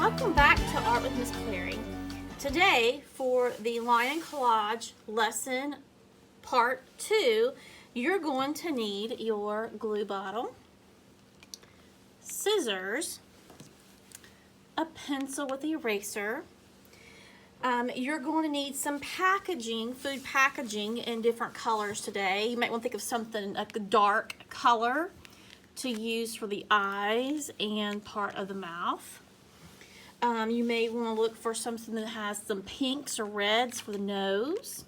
Welcome back to Art with Miss Clary. Today, for the Lion Collage lesson part 2, you're going to need your glue bottle, scissors, a pencil with the eraser. You're going to need some packaging, food packaging in different colors today. You might want to think of something like a dark color to use for the eyes and part of the mouth. You may want to look for something that has some pinks or reds for the nose.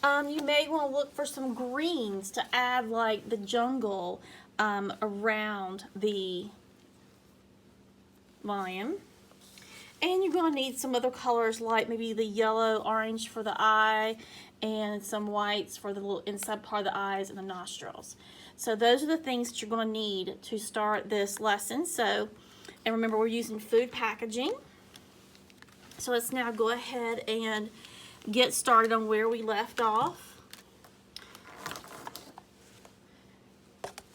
You may want to look for some greens to add like the jungle around the lion. And you're going to need some other colors like maybe the yellow, orange for the eye, and some whites for the little inside part of the eyes and the nostrils. So those are the things that you're going to need to start this lesson. And remember, we're using food packaging. So let's now go ahead and get started on where we left off.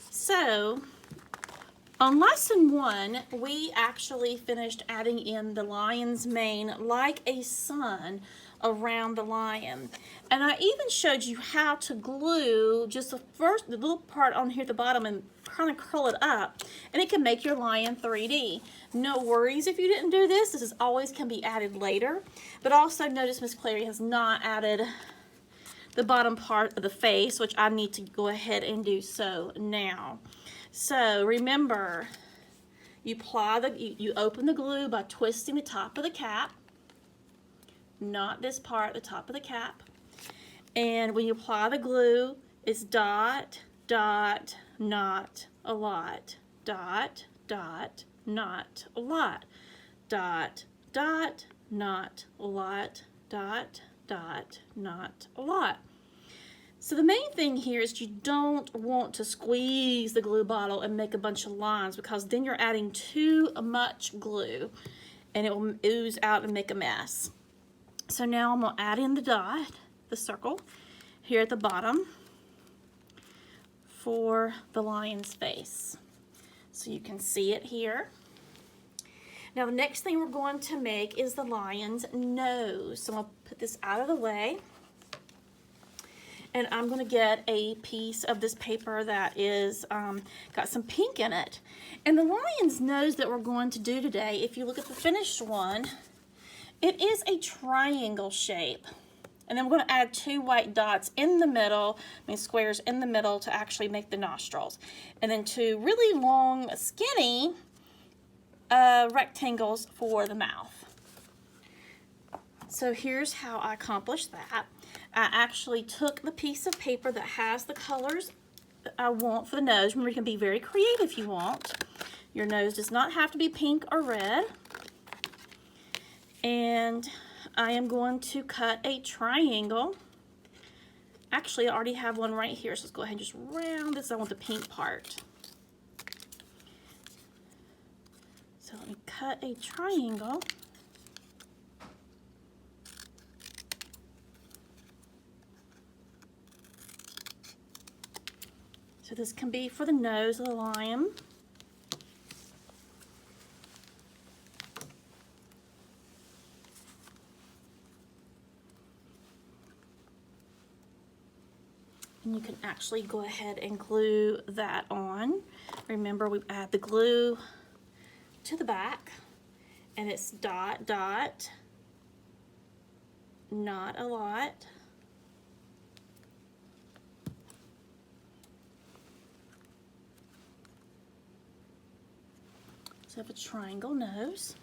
So on lesson 1, we actually finished adding in the lion's mane like a sun around the lion. And I even showed you how to glue just the little part on here at the bottom and kind of curl it up, and it can make your lion 3D. No worries if you didn't do this. This is always can be added later. But also notice Miss Clary has not added the bottom part of the face, which I need to go ahead and do so now. So remember, you open the glue by twisting the top of the cap, not this part, the top of the cap. And when you apply the glue, it's dot, dot, not a lot, dot, dot, not a lot, dot, dot, not a lot, dot, dot, not a lot. So the main thing here is you don't want to squeeze the glue bottle and make a bunch of lines, because then you're adding too much glue and it will ooze out and make a mess. So now I'm going to add in the dot, the circle, here at the bottom for the lion's face. So you can see it here. Now the next thing we're going to make is the lion's nose. So I'm going to put this out of the way. And I'm going to get a piece of this paper that is got some pink in it. And the lion's nose that we're going to do today, if you look at the finished one, it is a triangle shape. And then we're going to add 2 white dots in the middle, squares in the middle to actually make the nostrils. And then 2 really long, skinny rectangles for the mouth. So here's how I accomplished that. I actually took the piece of paper that has the colors that I want for the nose. Remember, you can be very creative if you want. Your nose does not have to be pink or red. And I am going to cut a triangle. Actually, I already have one right here, so let's go ahead and just round this. I want the pink part. So let me cut a triangle. So this can be for the nose of the lion. And you can actually go ahead and glue that on. Remember, we add the glue to the back, and it's dot, dot, not a lot. So I have a triangle nose.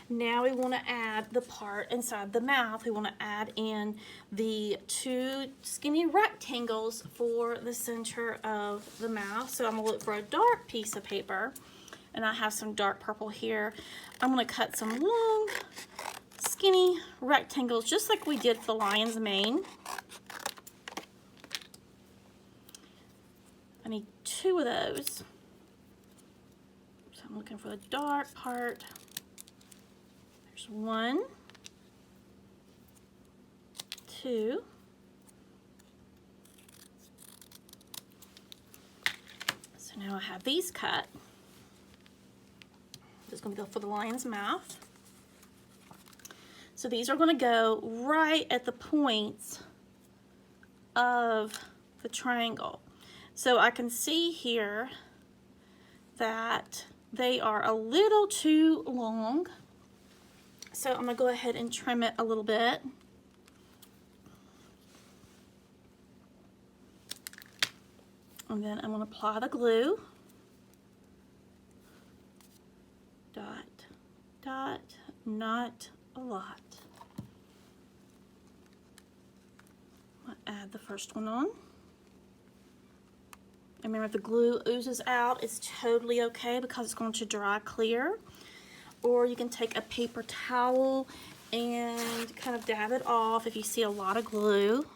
Now we want to add the part inside the mouth. We want to add in the 2 skinny rectangles for the center of the mouth. So I'm going to look for a dark piece of paper, and I have some dark purple here. I'm going to cut some long, skinny rectangles, just like we did for the lion's mane. I need 2 of those. So I'm looking for the dark part. There's 1, 2, so now I have these cut. Just going to be for the lion's mouth. So these are going to go right at the points of the triangle. So I can see here that they are a little too long. So I'm going to go ahead and trim it a little bit. And then I'm going to apply the glue. Dot, dot, not a lot. I'll add the first one on. And remember, if the glue oozes out, it's totally okay because it's going to dry clear. Or you can take a paper towel and kind of dab it off if you see a lot of glue.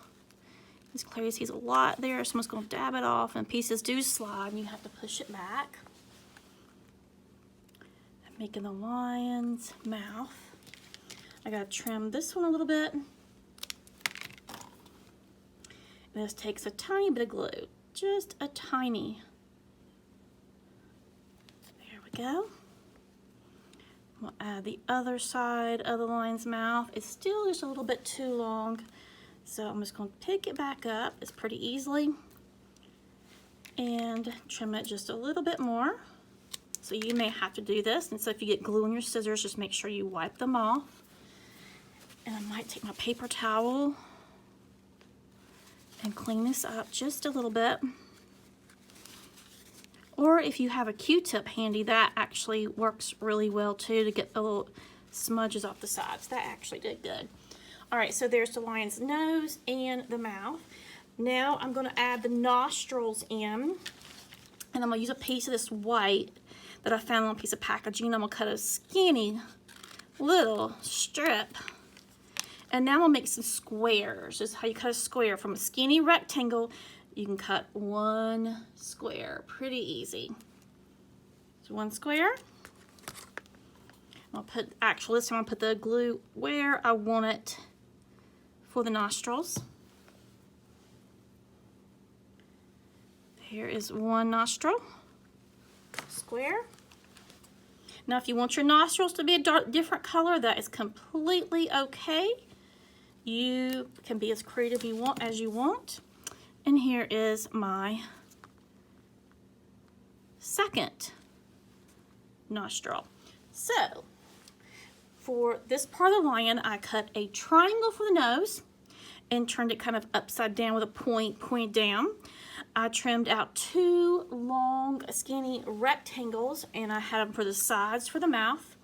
As Clary sees a lot there, someone's going to dab it off, and pieces do slide, and you have to push it back. I'm making the lion's mouth. I got to trim this one a little bit. This takes a tiny bit of glue, just a tiny. There we go. We'll add the other side of the lion's mouth. It's still just a little bit too long, so I'm just going to pick it back up. It's pretty easily, and trim it just a little bit more. So you may have to do this, and so if you get glue on your scissors, just make sure you wipe them off. And I might take my paper towel and clean this up just a little bit. Or if you have a Q-tip handy, that actually works really well too, to get the little smudges off the sides. That actually did good. All right, so there's the lion's nose and the mouth. Now I'm going to add the nostrils in, and I'm going to use a piece of this white that I found on a piece of packaging. I'm going to cut a skinny little strip, and now I'm going to make some squares. This is how you cut a square. From a skinny rectangle, you can cut one square. Pretty easy. So one square. I'll put, actually this time I'll put the glue where I want it for the nostrils. Here is one nostril. Square. Now if you want your nostrils to be a different color, that is completely okay. You can be as creative as you want. And here is my second nostril. So for this part of the lion, I cut a triangle for the nose and turned it kind of upside down with a point down. I trimmed out two long skinny rectangles, and I had them for the sides for the mouth.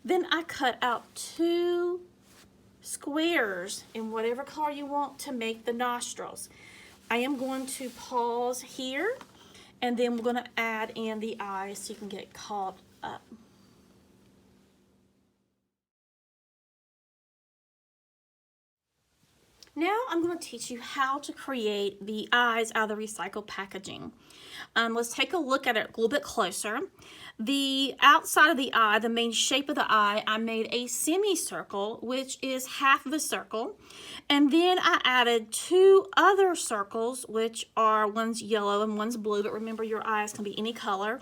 Then I cut out two squares in whatever color you want to make the nostrils. I am going to pause here, and then we're going to add in the eyes so you can get caught up. Now I'm going to teach you how to create the eyes out of the recycled packaging. Let's take a look at it a little bit closer. The outside of the eye, the main shape of the eye, I made a semicircle, which is half of a circle. And then I added two other circles, which are one's yellow and one's blue, but remember your eyes can be any color.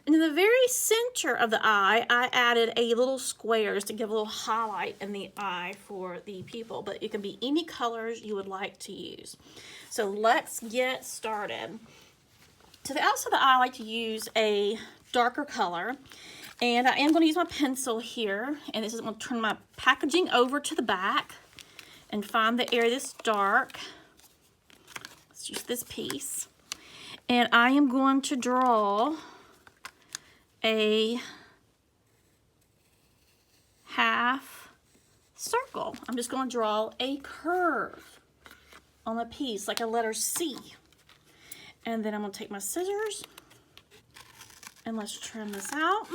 And in the very center of the eye, I added a little squares to give a little highlight in the eye for the pupil, but it can be any colors you would like to use. So let's get started. To the outside of the eye, I like to use a darker color, and I am going to use my pencil here, and this is going to turn my packaging over to the back and find the area that's dark. Let's use this piece, and I am going to draw a half circle. I'm just going to draw a curve on the piece like a letter C. And then I'm going to take my scissors and let's trim this out.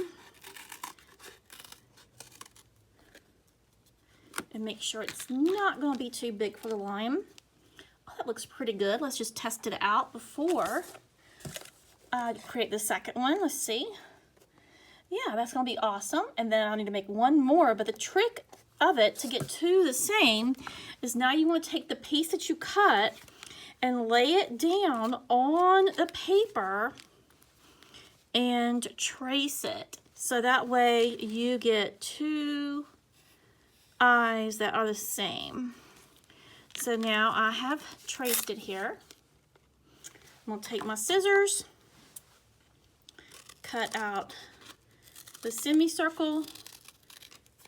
And make sure it's not going to be too big for the lion. Oh, that looks pretty good. Let's just test it out before I create the second one. Let's see. Yeah, that's going to be awesome. And then I need to make one more, but the trick of it to get to the same is now you want to take the piece that you cut and lay it down on the paper and trace it. So that way you get two eyes that are the same. So now I have traced it here. I'm going to take my scissors, cut out the semicircle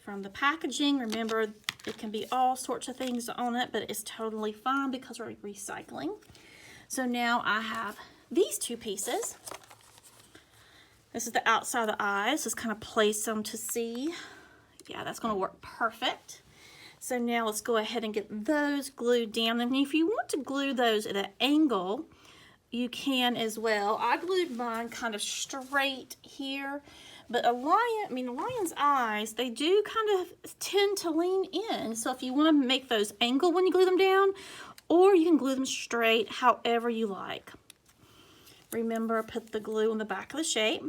from the packaging. Remember, it can be all sorts of things on it, but it's totally fine because we're recycling. So now I have these two pieces. This is the outside of the eyes. Just kind of place them to see. Yeah, that's going to work perfect. So now let's go ahead and get those glued down. And if you want to glue those at an angle, you can as well. I glued mine kind of straight here, but the lion's eyes, they do kind of tend to lean in. So if you want to make those angle when you glue them down, or you can glue them straight, however you like. Remember, put the glue on the back of the shape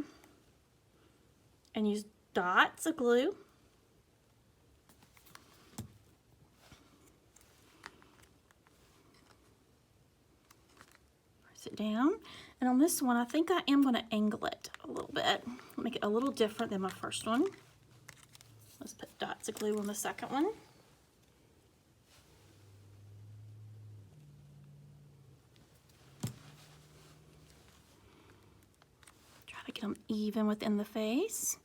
and use dots of glue. Press it down. And on this one, I think I am going to angle it a little bit. Make it a little different than my first one. Let's put dots of glue on the second one. Try to get them even within the face.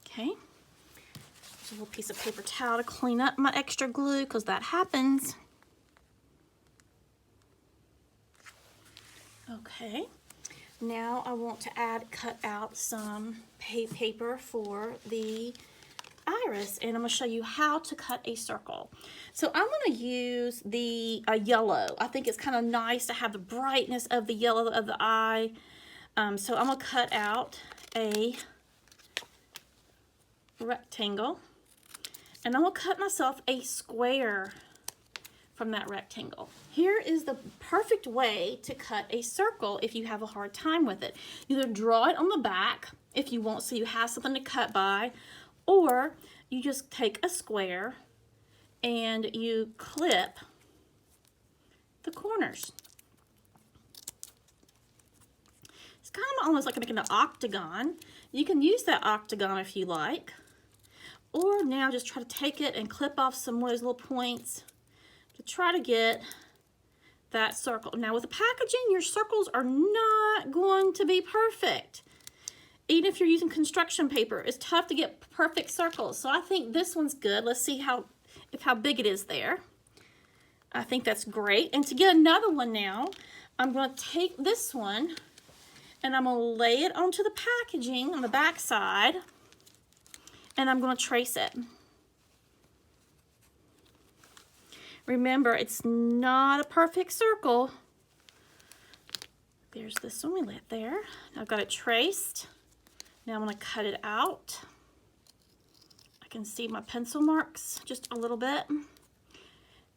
Okay. There's a little piece of paper towel to clean up my extra glue because that happens. Okay. Now I want to cut out some paper for the iris, and I'm going to show you how to cut a circle. So I'm going to use the yellow. I think it's kind of nice to have the brightness of the yellow of the eye. So I'm going to cut out a rectangle, and I'm going to cut myself a square from that rectangle. Here is the perfect way to cut a circle if you have a hard time with it. Either draw it on the back if you want, so you have something to cut by, or you just take a square and you clip the corners. It's kind of almost like making an octagon. You can use that octagon if you like, or now just try to take it and clip off some of those little points to try to get that circle. Now with the packaging, your circles are not going to be perfect. Even if you're using construction paper, it's tough to get perfect circles. So I think this one's good. Let's see how big it is there. I think that's great. And to get another one now, I'm going to take this one and I'm going to lay it onto the packaging on the back side, and I'm going to trace it. Remember, it's not a perfect circle. There's this one we lay it there. I've got it traced. Now I'm going to cut it out. I can see my pencil marks just a little bit.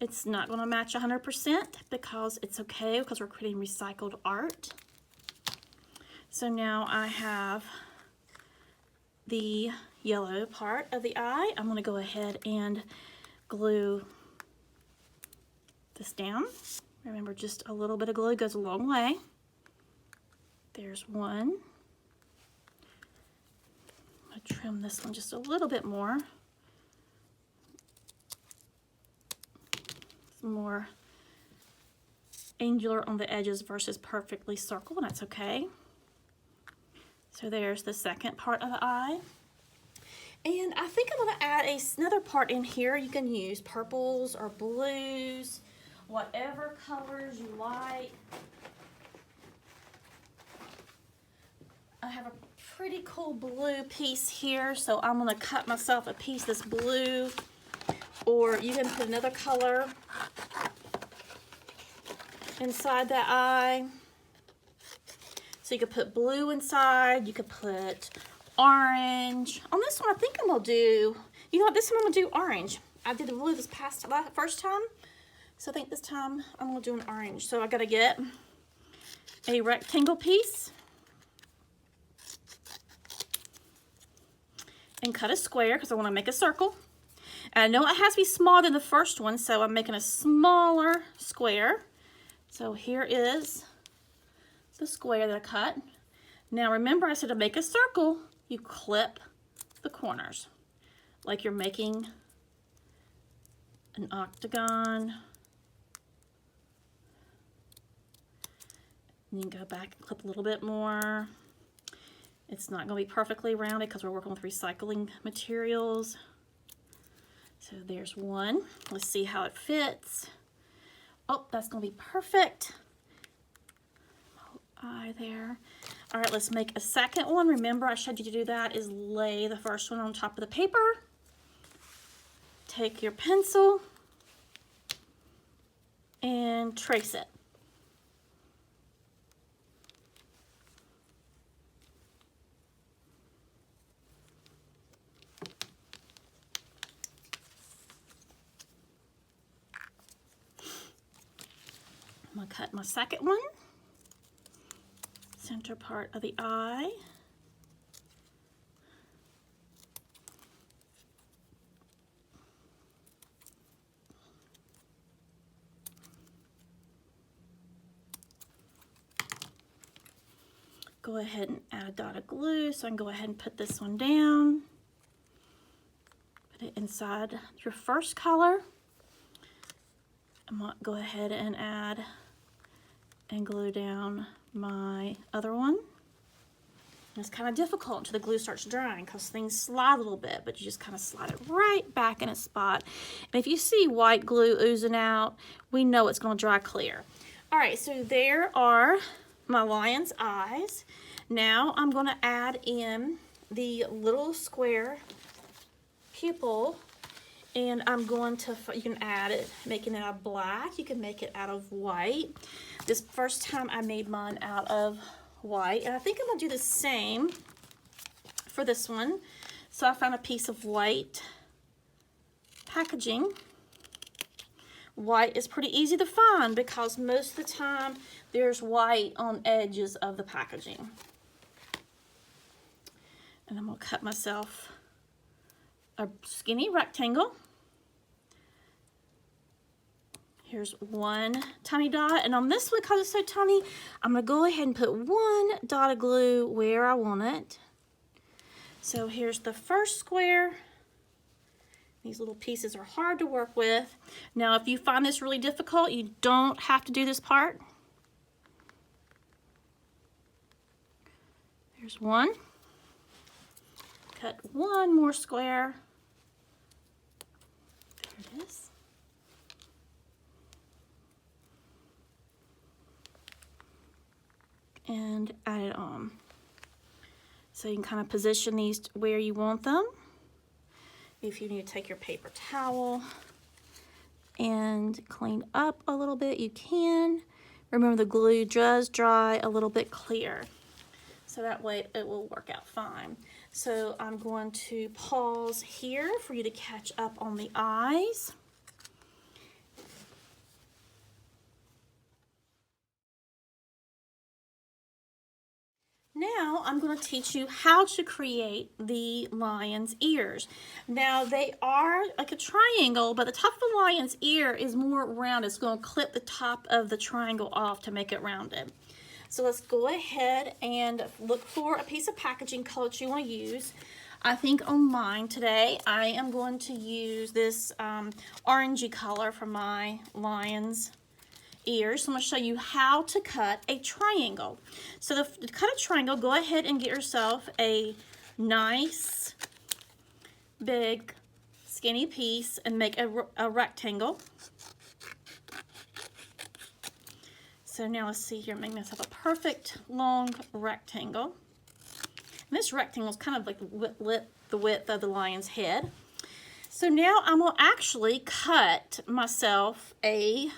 It's not going to match 100% because it's okay, because we're creating recycled art. So now I have the yellow part of the eye. I'm going to go ahead and glue this down. Remember, just a little bit of glue goes a long way. There's one. I'm going to trim this one just a little bit more. Some more angular on the edges versus perfectly circle, and that's okay. So there's the second part of the eye. And I think I'm going to add another part in here. You can use purples or blues, whatever colors you like. I have a pretty cool blue piece here, so I'm going to cut myself a piece that's blue, or you can put another color inside that eye. So you could put blue inside, you could put orange. On this one, I think I'm going to do, you know what, this one I'm going to do orange. I did the blue this first time. So I think this time I'm going to do an orange. So I got to get a rectangle piece and cut a square because I want to make a circle. And I know it has to be smaller than the first one, so I'm making a smaller square. So here is the square that I cut. Now remember, I said to make a circle, you clip the corners like you're making an octagon. And you can go back and clip a little bit more. It's not going to be perfectly rounded because we're working with recycling materials. So there's one. Let's see how it fits. Oh, that's going to be perfect. Eye there. All right, let's make a second one. Remember, I showed you to do that is lay the first one on top of the paper. Take your pencil and trace it. I'm going to cut my second one. Center part of the eye. Go ahead and add a dot of glue, so I can go ahead and put this one down. Put it inside your first color. I'm going to go ahead and add and glue down my other one. It's kind of difficult until the glue starts drying because things slide a little bit, but you just kind of slide it right back in its spot. And if you see white glue oozing out, we know it's going to dry clear. All right, so there are my lion's eyes. Now I'm going to add in the little square pupil, and I'm going to, you can add it, making it out of black, you can make it out of white. This first time I made mine out of white, and I think I'm going to do the same for this one. So I found a piece of white packaging. White is pretty easy to find because most of the time there's white on edges of the packaging. And I'm going to cut myself a skinny rectangle. Here's one tiny dot, and on this one, because it's so tiny, I'm going to go ahead and put one dot of glue where I want it. So here's the first square. These little pieces are hard to work with. Now, if you find this really difficult, you don't have to do this part. Here's one. Cut one more square. There it is. And add it on. So you can kind of position these where you want them. If you need to take your paper towel and clean up a little bit, you can. Remember, the glue does dry a little bit clear, so that way it will work out fine. So I'm going to pause here for you to catch up on the eyes. Now I'm going to teach you how to create the lion's ears. Now they are like a triangle, but the top of the lion's ear is more rounded. It's going to clip the top of the triangle off to make it rounded. So let's go ahead and look for a piece of packaging color that you want to use. I think on mine today, I am going to use this orangey color for my lion's ears. So I'm going to show you how to cut a triangle. So to cut a triangle, go ahead and get yourself a nice big skinny piece and make a rectangle. So now let's see here, make myself a perfect long rectangle. And this rectangle is kind of like the width of the lion's head. So now I'm going to actually cut myself a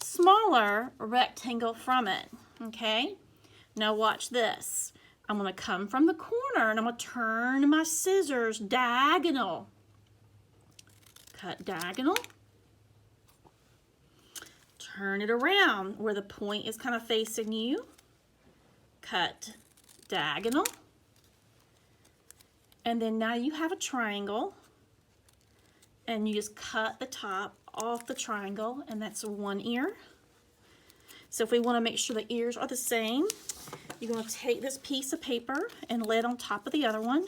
smaller rectangle from it, okay? Now watch this. I'm going to come from the corner and I'm going to turn my scissors diagonal. Cut diagonal. Turn it around where the point is kind of facing you. Cut diagonal. And then now you have a triangle and you just cut the top off the triangle, and that's one ear. So if we want to make sure the ears are the same, You're going to take this piece of paper and lay it on top of the other one.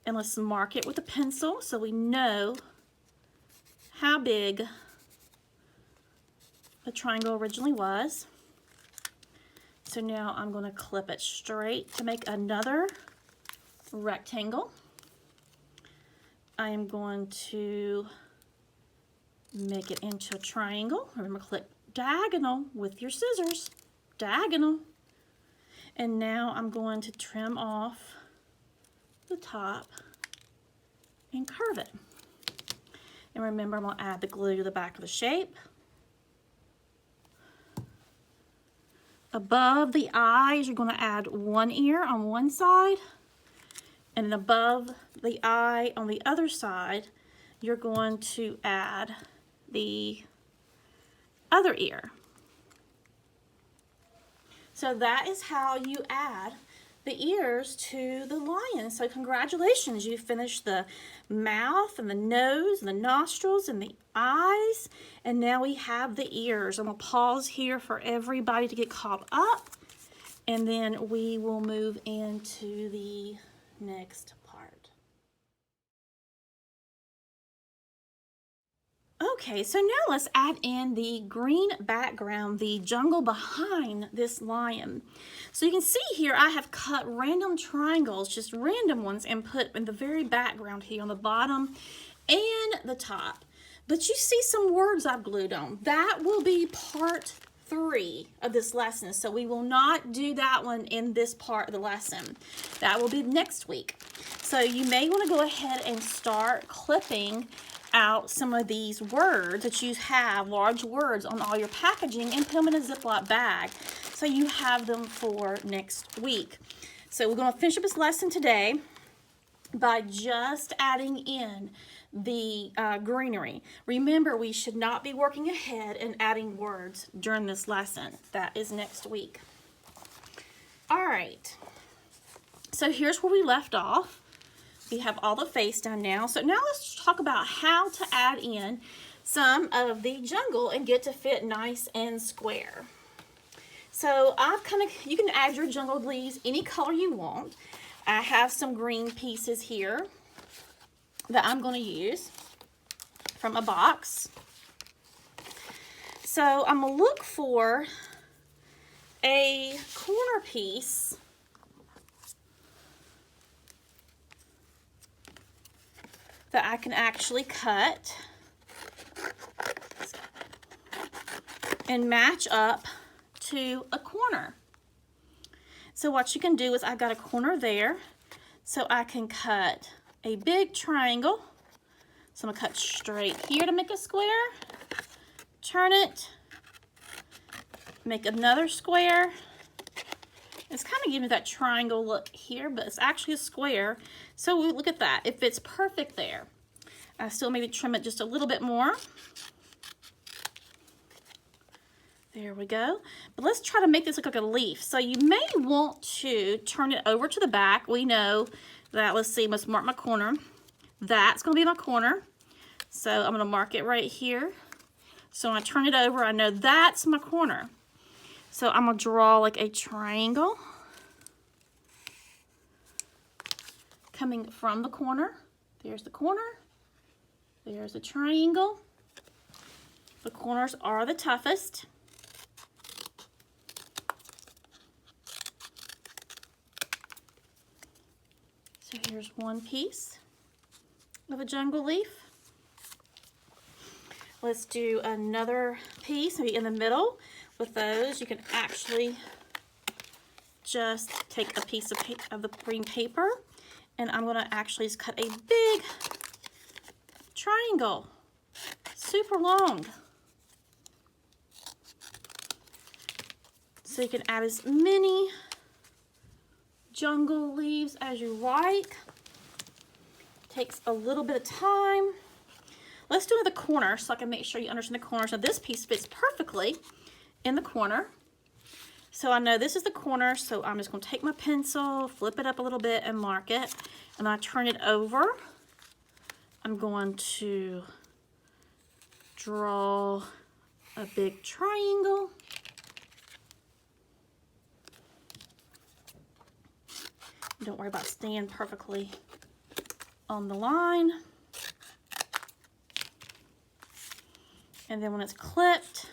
And let's mark it with a pencil so we know how big the triangle originally was. So now I'm going to clip it straight to make another rectangle. I am going to make it into a triangle. Remember, clip diagonal with your scissors. Diagonal. And now I'm going to trim off the top and curve it. And remember, I'm going to add the glue to the back of the shape. Above the eyes, you're going to add one ear on one side. And then above the eye on the other side, you're going to add the other ear. So that is how you add the ears to the lion. So congratulations, you finished the mouth and the nose and the nostrils and the eyes, and now we have the ears. I'm gonna pause here for everybody to get caught up, and then we will move into the next part. Okay, so now let's add in the green background, the jungle behind this lion. So you can see here I have cut random triangles, just random ones, and put in the very background here on the bottom and the top. But you see some words I've glued on. That will be part 3 of this lesson. So we will not do that one in this part of the lesson. That will be next week. So you may want to go ahead and start clipping out some of these words that you have, large words, on all your packaging, and put them in a Ziploc bag so you have them for next week. So we're going to finish up this lesson today by just adding in the greenery. Remember, we should not be working ahead and adding words during this lesson. That is next week. All right, so here's where we left off. We have all the face done now. So now let's talk about how to add in some of the jungle and get to fit nice and square. So you can add your jungle leaves any color you want. I have some green pieces here that I'm going to use from a box. So I'm going to look for a corner piece that I can actually cut and match up to a corner. So what you can do is I've got a corner there, so I can cut a big triangle. So I'm gonna cut straight here to make a square, turn it, make another square. It's kind of giving me that triangle look here, but it's actually a square. So look at that, it fits perfect there. I still maybe trim it just a little bit more. There we go. But let's try to make this look like a leaf. So you may want to turn it over to the back. We know that, let's see, let's mark my corner. That's gonna be my corner. So I'm gonna mark it right here. So when I turn it over, I know that's my corner. So I'm gonna draw like a triangle coming from the corner. There's the corner. There's the triangle. The corners are the toughest. So here's one piece of a jungle leaf. Let's do another piece, maybe in the middle. With those, you can actually just take a piece of the green paper, and I'm gonna actually just cut a big triangle, super long. So you can add as many jungle leaves as you like. Takes a little bit of time. Let's do the corner so I can make sure you understand the corner. So this piece fits perfectly in the corner. So I know this is the corner, so I'm just going to take my pencil, flip it up a little bit, and mark it. And I turn it over. I'm going to draw a big triangle. Don't worry about staying perfectly on the line. And then when it's clipped,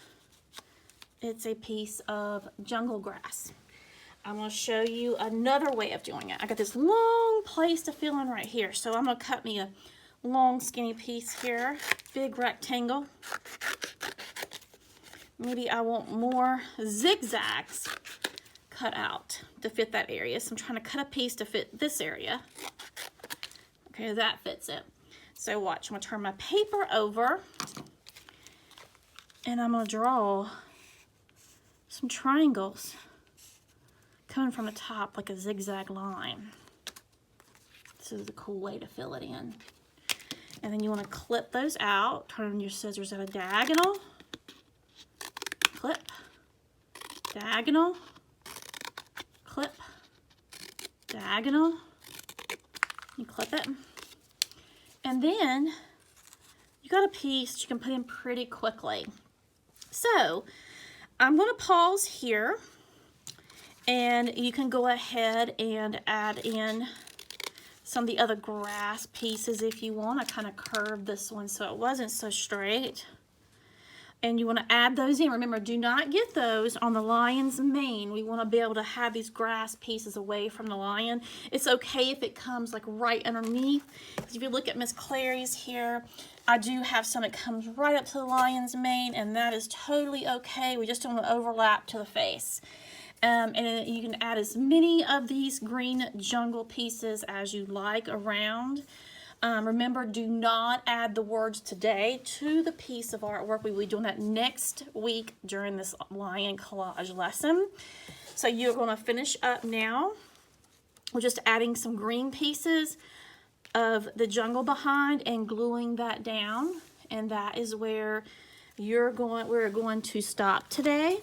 it's a piece of jungle grass. I'm going to show you another way of doing it. I got this long place to fill in right here. So I'm going to cut me a long skinny piece here, big rectangle. Maybe I want more zigzags cut out to fit that area. So I'm trying to cut a piece to fit this area. Okay, that fits it. So watch, I'm going to turn my paper over and I'm going to draw some triangles coming from the top like a zigzag line. This is a cool way to fill it in. And then you want to clip those out, turn your scissors at a diagonal, clip, diagonal, clip, diagonal, you clip it. And then you got a piece you can put in pretty quickly. So I'm going to pause here and you can go ahead and add in some of the other grass pieces if you want. I kind of curved this one so it wasn't so straight. And you want to add those in. Remember, do not get those on the lion's mane. We want to be able to have these grass pieces away from the lion. It's okay if it comes like right underneath. Because if you look at Miss Clary's here, I do have some that comes right up to the lion's mane, and that is totally okay. We just don't want to overlap to the face. And you can add as many of these green jungle pieces as you like around. Remember, do not add the words today to the piece of artwork. We will be doing that next week during this lion collage lesson. So you're going to finish up now. We're just adding some green pieces of the jungle behind and gluing that down. And that is where we're going to stop today.